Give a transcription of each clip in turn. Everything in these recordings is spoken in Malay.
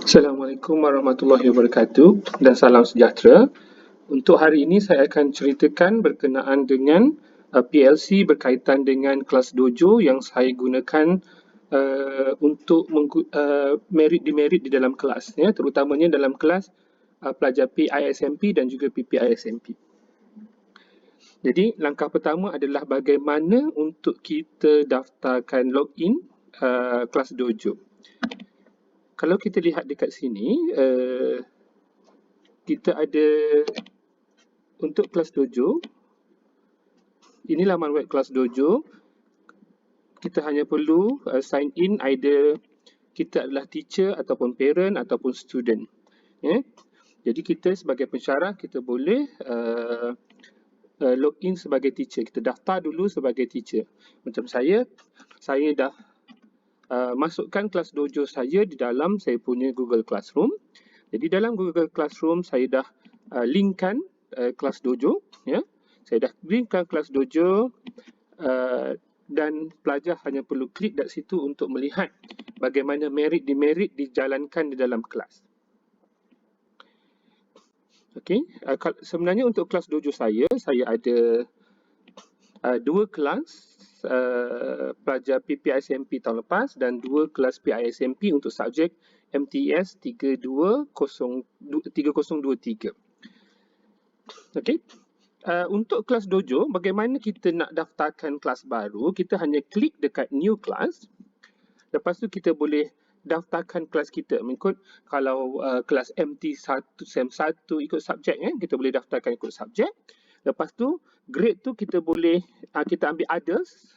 Assalamualaikum warahmatullahi wabarakatuh dan salam sejahtera. Untuk hari ini saya akan ceritakan berkenaan dengan PLC berkaitan dengan kelas dojo yang saya gunakan untuk merit-demerit di dalam kelas, ya, terutamanya dalam kelas pelajar PISMP dan juga PPISMP. Jadi langkah pertama adalah bagaimana untuk kita daftarkan login kelas dojo. Kalau kita lihat dekat sini, kita ada untuk kelas dojo, ini laman web kelas dojo. Kita hanya perlu sign in, either kita adalah teacher ataupun parent ataupun student. Ya. Jadi kita sebagai pensyarah, kita boleh login sebagai teacher. Kita daftar dulu sebagai teacher. Macam saya dah masukkan kelas dojo saya di dalam saya punya Google Classroom. Jadi dalam Google Classroom saya dah linkkan kelas dojo, ya. Saya dah linkkan kelas dojo dan pelajar hanya perlu klik dekat situ untuk melihat bagaimana merit-demerit dijalankan di dalam kelas. Okey, sebenarnya untuk kelas dojo saya ada dua kelas pelajar PPISMP tahun lepas dan dua kelas PISMP untuk subjek MTS 3023. Okey. Untuk kelas dojo, bagaimana kita nak daftarkan kelas baru? Kita hanya klik dekat new class. Lepas tu kita boleh daftarkan kelas kita mengikut kalau kelas MT1 SEM 1 ikut subjek, kita boleh daftarkan ikut subjek. Lepas tu grade tu kita boleh kita ambil others,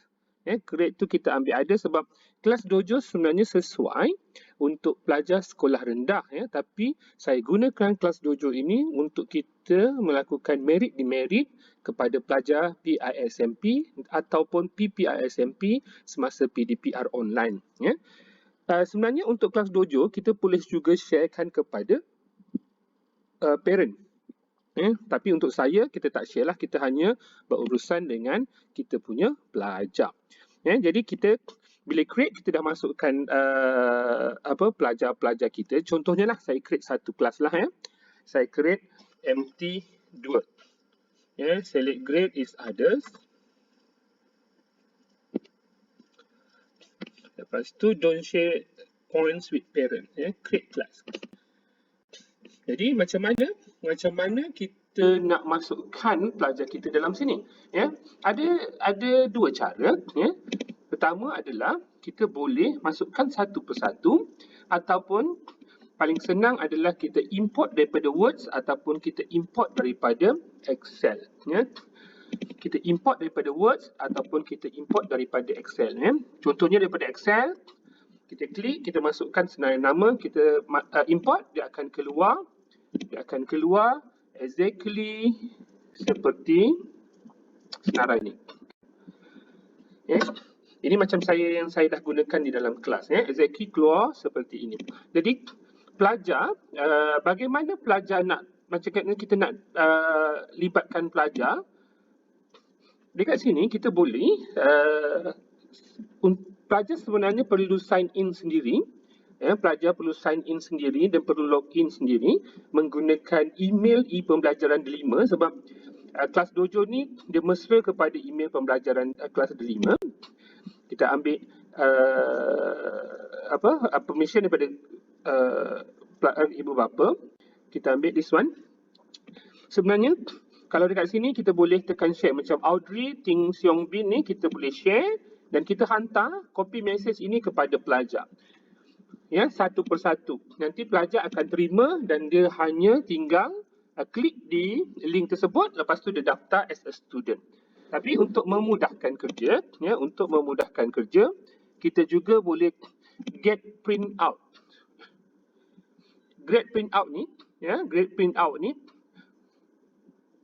grade tu kita ambil others sebab kelas dojo sebenarnya sesuai untuk pelajar sekolah rendah, tapi saya gunakan kelas dojo ini untuk kita melakukan merit-demerit kepada pelajar PISMP ataupun PPISMP semasa PDPR online, ya. Sebenarnya untuk kelas dojo kita boleh juga sharekan kepada parent. Tapi untuk saya, kita tak share lah, kita hanya berurusan dengan kita punya pelajar. Jadi kita bila create, kita dah masukkan pelajar-pelajar kita. Contohnya lah, saya create satu kelas lah. Saya create MT2. Select grade is others. Lepas tu don't share points with parent. Create class. Jadi macam mana kita nak masukkan pelajar kita dalam sini? Ada dua cara. Pertama adalah kita boleh masukkan satu persatu ataupun paling senang adalah kita import daripada Word ataupun kita import daripada Excel. Kita import daripada Word ataupun kita import daripada Excel. Contohnya daripada Excel, kita klik, kita masukkan senarai nama, kita import, dia akan keluar exactly seperti senarai ini. Ini macam yang saya dah gunakan di dalam kelas. Exactly keluar seperti ini. Jadi pelajar, bagaimana pelajar nak, macam kita nak libatkan pelajar, dekat sini kita boleh, pelajar sebenarnya perlu sign in sendiri. Pelajar perlu sign in sendiri dan perlu login sendiri menggunakan email e-pembelajaran D5 sebab kelas dojo ni dia mesra kepada email pembelajaran kelas D5. Kita ambil permission daripada ibu bapa. Kita ambil this one. Sebenarnya kalau dekat sini kita boleh tekan share macam Audrey Ting Siong Bin ni, kita boleh share dan kita hantar copy message ini kepada pelajar. Satu persatu. Nanti pelajar akan terima dan dia hanya tinggal klik di link tersebut, lepas tu dia daftar as a student. Tapi untuk memudahkan kerja, kita juga boleh get print out. Grade print out ni,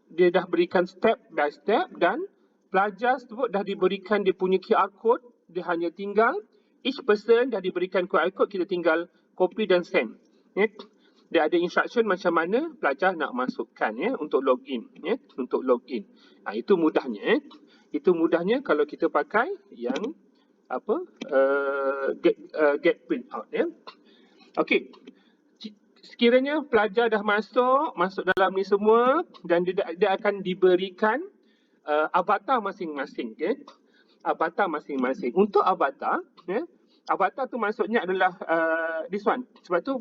dia dah berikan step by step dan pelajar tersebut dah diberikan dia punya QR code, dia hanya tinggal each person dah diberikan QR code, kita tinggal copy dan send. Dia ada instruction macam mana pelajar nak masukkan untuk login. Itu mudahnya. Itu mudahnya kalau kita pakai yang get print out. Okey. sekiranya pelajar dah masuk dalam ni semua dan dia akan diberikan avatar masing-masing. Okay? Avatar masing-masing. Untuk avatar, avatar tu maksudnya adalah this one. Sebab tu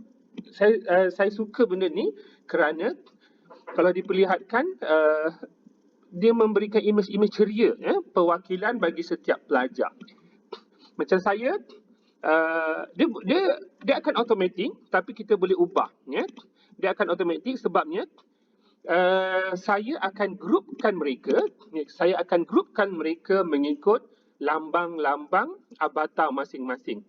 saya suka benda ni kerana kalau diperlihatkan dia memberikan imej-imej ceria, perwakilan bagi setiap pelajar. Macam saya, dia akan automatik tapi kita boleh ubah. Dia akan automatik sebabnya saya akan grupkan mereka. Saya akan grupkan mereka mengikut lambang-lambang avatar masing-masing.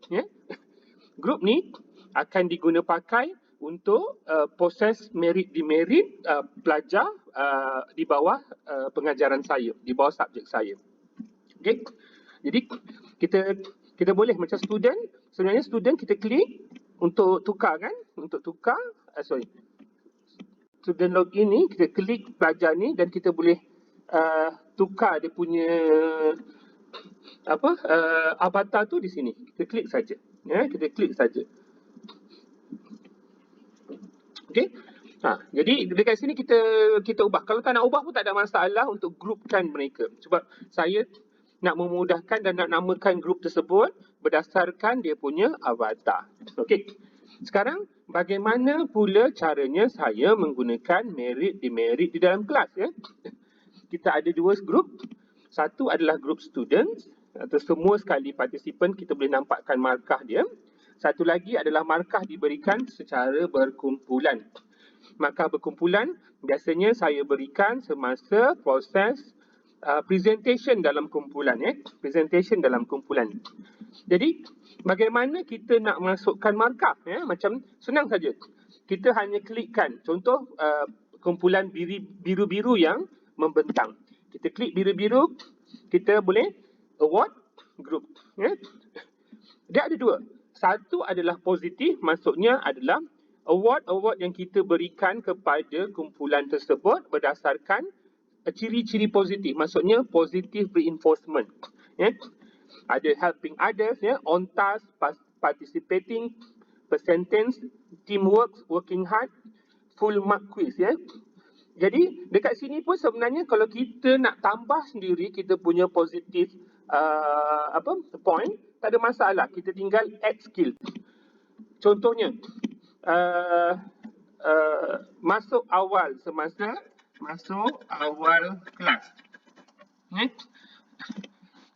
Grup ni akan diguna pakai untuk proses merit-demerit pelajar di bawah pengajaran saya, di bawah subjek saya. Okay. Jadi kita boleh macam student, sebenarnya student kita klik untuk tukar kan, untuk tukar, student login ni kita klik pelajar ni dan kita boleh tukar dia punya avatar tu di sini. Kita klik saja. Kita klik saja. Okey. Jadi dekat sini kita ubah. Kalau tak nak ubah pun tak ada masalah untuk grupkan mereka. Sebab saya nak memudahkan dan nak namakan grup tersebut berdasarkan dia punya avatar. Okey. Sekarang bagaimana pula caranya saya menggunakan merit-demerit di dalam kelas Kita ada dua grup. Satu adalah grup students atau semua sekali partisipan kita boleh nampakkan markah dia. Satu lagi adalah markah diberikan secara berkumpulan. Markah berkumpulan biasanya saya berikan semasa proses presentation dalam kumpulan. Presentation dalam kumpulan. Jadi, bagaimana kita nak masukkan markah? Macam senang saja. Kita hanya klikkan. Contoh, kumpulan biru-biru yang membentang. Kita klik biru-biru, kita boleh award group. Dia ada dua. Satu adalah positif, maksudnya adalah award-award yang kita berikan kepada kumpulan tersebut berdasarkan ciri-ciri positif, maksudnya positive reinforcement. Ada helping others, on task, participating, percentage, teamwork, working hard, full mark quiz. Jadi dekat sini pun sebenarnya kalau kita nak tambah sendiri kita punya positif point, tak ada masalah. Kita tinggal add skill. Contohnya, masuk awal semasa masuk awal kelas.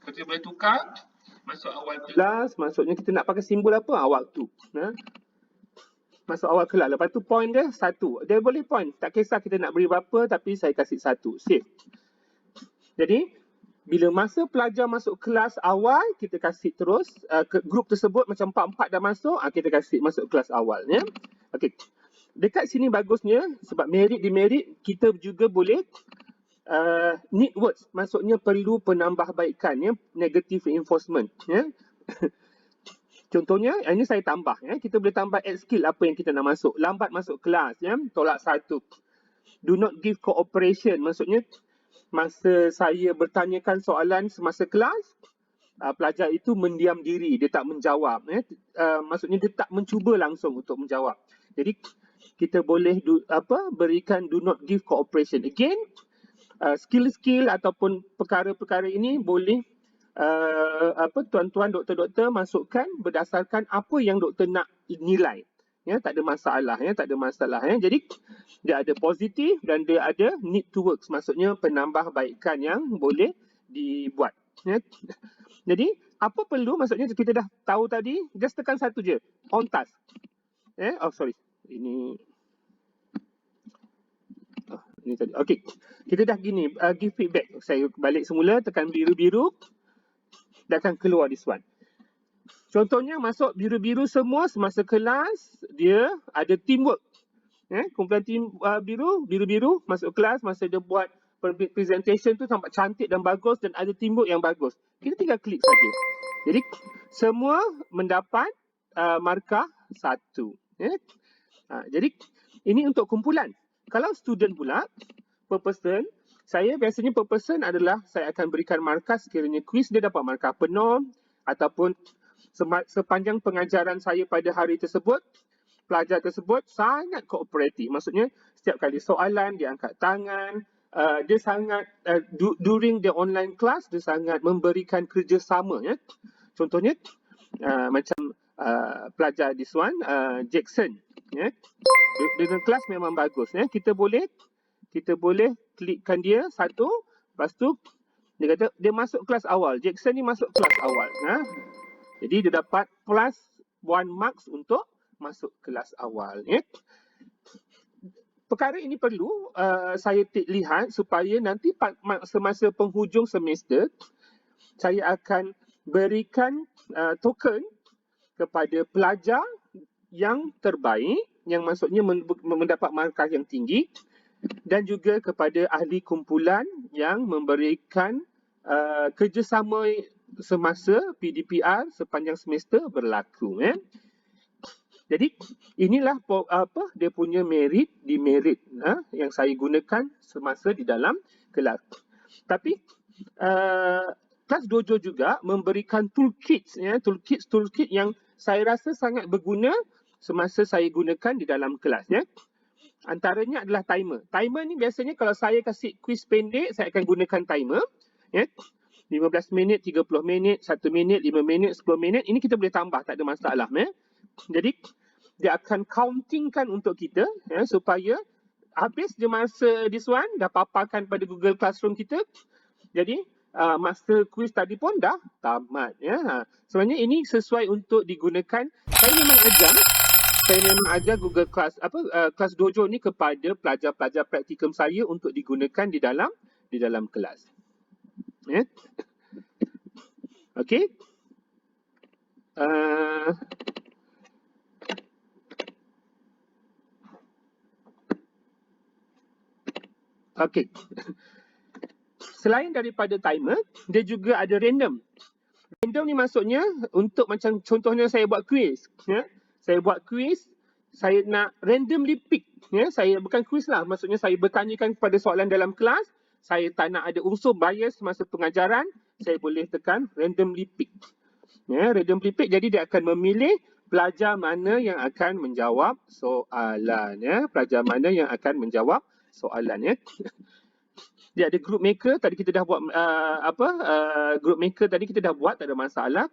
Kita boleh tukar masuk awal kelas, maksudnya kita nak pakai simbol apa? Waktu. Masuk awal kelas. Lepas tu point dia 1. Dia boleh point. Tak kisah kita nak beri berapa tapi saya kasih 1. Save. Jadi, bila masa pelajar masuk kelas awal, kita kasih terus ke grup tersebut macam 4-4 dah masuk, kita kasih masuk kelas awal. Okey. Dekat sini bagusnya sebab merit-demerit kita juga boleh need words, maksudnya perlu penambahbaikan, negative reinforcement. Contohnya, ini saya tambah. Kita boleh tambah add skill apa yang kita nak masuk. Lambat masuk kelas, tolak 1. Do not give cooperation, maksudnya masa saya bertanyakan soalan semasa kelas, pelajar itu mendiam diri, dia tak menjawab. Maksudnya dia tak mencuba langsung untuk menjawab. Jadi kita boleh berikan do not give cooperation. Again, skill-skill ataupun perkara-perkara ini boleh tuan-tuan doktor-doktor masukkan berdasarkan apa yang doktor nak nilai. Tak ada masalah, tak ada masalah. Jadi dia ada positif dan dia ada need to works, maksudnya penambahbaikan yang boleh dibuat. Jadi apa perlu, maksudnya kita dah tahu tadi, just tekan satu je, on task. Ini tadi. Okey. Kita dah gini, give feedback. Saya balik semula, tekan biru-biru, dia akan keluar this one. Contohnya masuk biru-biru semua semasa kelas, dia ada teamwork. Kumpulan team biru-biru masuk kelas, masa dia buat presentation tu nampak cantik dan bagus dan ada teamwork yang bagus. Kita tinggal klik saja. Jadi semua mendapat markah 1. Jadi ini untuk kumpulan. Kalau student pula, per person, saya biasanya per person adalah saya akan berikan markah sekiranya quiz dia dapat markah penuh ataupun sepanjang pengajaran saya pada hari tersebut pelajar tersebut sangat kooperatif. Maksudnya setiap kali soalan dia angkat tangan, dia sangat during the online class dia sangat memberikan kerjasama ya. Contohnya macam pelajar this one Jackson ya. Dengan kelas memang bagus ya. Kita boleh klikkan dia satu, lepas tu dia kata dia masuk kelas awal. Jackson ni masuk kelas awal ya. Jadi dia dapat plus 1 marks untuk masuk kelas awal ya. Perkara ini perlu saya lihat supaya nanti semasa penghujung semester saya akan berikan token kepada pelajar yang terbaik, yang maksudnya mendapat markah yang tinggi, dan juga kepada ahli kumpulan yang memberikan kerjasama semasa PDPR sepanjang semester berlaku. Jadi inilah dia punya merit demerit yang saya gunakan semasa di dalam kelas. Tapi kelas dojo juga memberikan toolkit yang saya rasa sangat berguna semasa saya gunakan di dalam kelas ya. Antaranya adalah timer. Timer ni biasanya kalau saya kasih quiz pendek, saya akan gunakan timer ya. 15 minit, 30 minit, 1 minit, 5 minit, 10 minit. Ini kita boleh tambah, tak ada masalah ya. Jadi dia akan countingkan untuk kita ya, supaya habis je masa this one dah paparkan pada Google Classroom kita. Jadi masa quiz tadi pun dah tamat ya. Sebenarnya ini sesuai untuk digunakan. Saya memang ajar Google Class kelas dojo ni kepada pelajar-pelajar praktikum saya untuk digunakan di dalam kelas. Ya. Okey. Okey. Selain daripada timer, dia juga ada random. Random ni maksudnya untuk macam contohnya saya buat quiz. Ya. Saya buat quiz, saya nak randomly pick. Ya. Saya bukan quiz lah, maksudnya saya bertanyakan kepada soalan dalam kelas. Saya tak nak ada unsur bias masa pengajaran, saya boleh tekan randomly pick. Ya, randomly pick, jadi dia akan memilih pelajar mana yang akan menjawab soalan. Ya. Pelajar mana yang akan menjawab soalan. Ya. Dia ada group maker, tadi kita dah buat group maker tadi kita dah buat, tak ada masalah.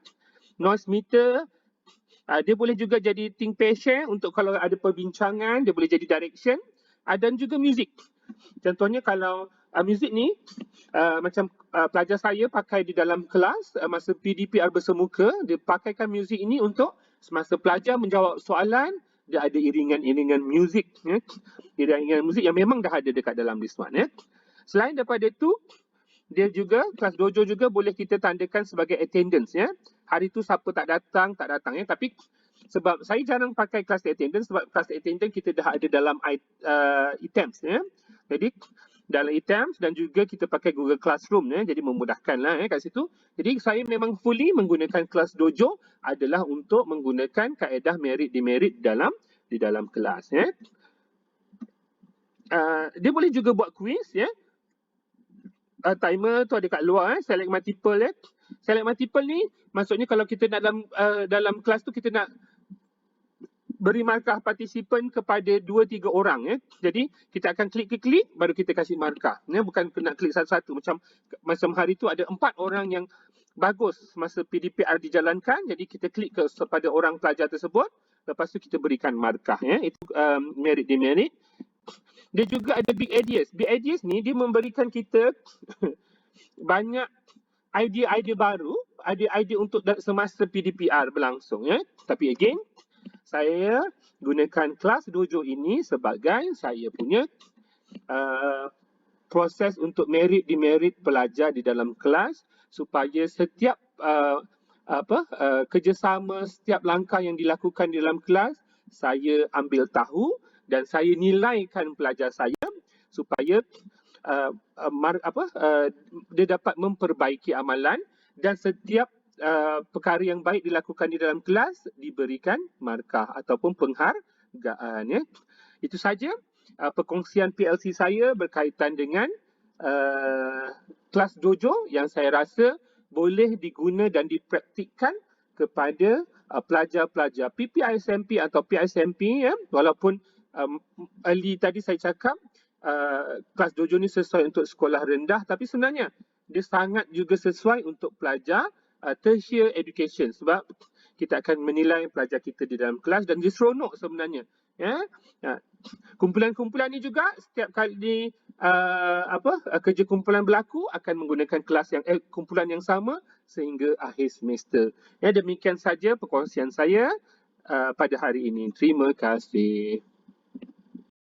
Noise meter, dia boleh juga jadi think pair share untuk kalau ada perbincangan, dia boleh jadi direction. Dan juga music. Contohnya kalau music ni macam pelajar saya pakai di dalam kelas masa PDPR bersemuka, dia pakaikan music ini untuk semasa pelajar menjawab soalan, dia ada iringan-iringan music ya. Iringan muzik yang memang dah ada dekat dalam this one ya. Selain daripada itu, dia juga kelas dojo juga boleh kita tandakan sebagai attendance ya. Hari tu siapa tak datang ya. Tapi sebab saya jarang pakai kelas attendance, sebab kelas attendance kita dah ada dalam items ya. Jadi dalam items dan juga kita pakai Google Classroom ya. Jadi memudahkanlah ya kat situ. Jadi saya memang fully menggunakan kelas dojo adalah untuk menggunakan kaedah merit demerit di dalam kelas ya. Dia boleh juga buat quiz ya. Timer tu ada kat luar select multiple ya. Select multiple ni maksudnya kalau kita nak dalam kelas tu kita nak beri markah partisipan kepada 2-3 orang ya. Jadi kita akan klik baru kita kasih markah. Ya, bukan nak klik satu-satu macam hari tu ada 4 orang yang bagus masa PDPR dijalankan, jadi kita klik kepada orang pelajar tersebut, lepas tu kita berikan markah ya. Itu merit demerit. Dia juga ada big ideas. Big ideas ni dia memberikan kita banyak idea-idea baru, idea-idea untuk semasa PDPR berlangsung ya. Tapi again, saya gunakan kelas dojo ini sebagai saya punya proses untuk merit demerit pelajar di dalam kelas supaya setiap kerjasama, setiap langkah yang dilakukan di dalam kelas saya ambil tahu dan saya nilaikan pelajar saya supaya dia dapat memperbaiki amalan dan setiap perkara yang baik dilakukan di dalam kelas diberikan markah ataupun penghargaan ya. Itu saja perkongsian PLC saya berkaitan dengan kelas dojo yang saya rasa boleh diguna dan dipraktikkan kepada pelajar-pelajar PPISMP atau PISMP, ya, walaupun early tadi saya cakap kelas dojo ni sesuai untuk sekolah rendah, tapi sebenarnya dia sangat juga sesuai untuk pelajar tertiary education, sebab kita akan menilai pelajar kita di dalam kelas dan dia seronok sebenarnya, ya. Kumpulan-kumpulan ni juga setiap kali kerja kumpulan berlaku akan menggunakan kelas yang kumpulan yang sama sehingga akhir semester. Ya, demikian saja perkongsian saya pada hari ini. Terima kasih.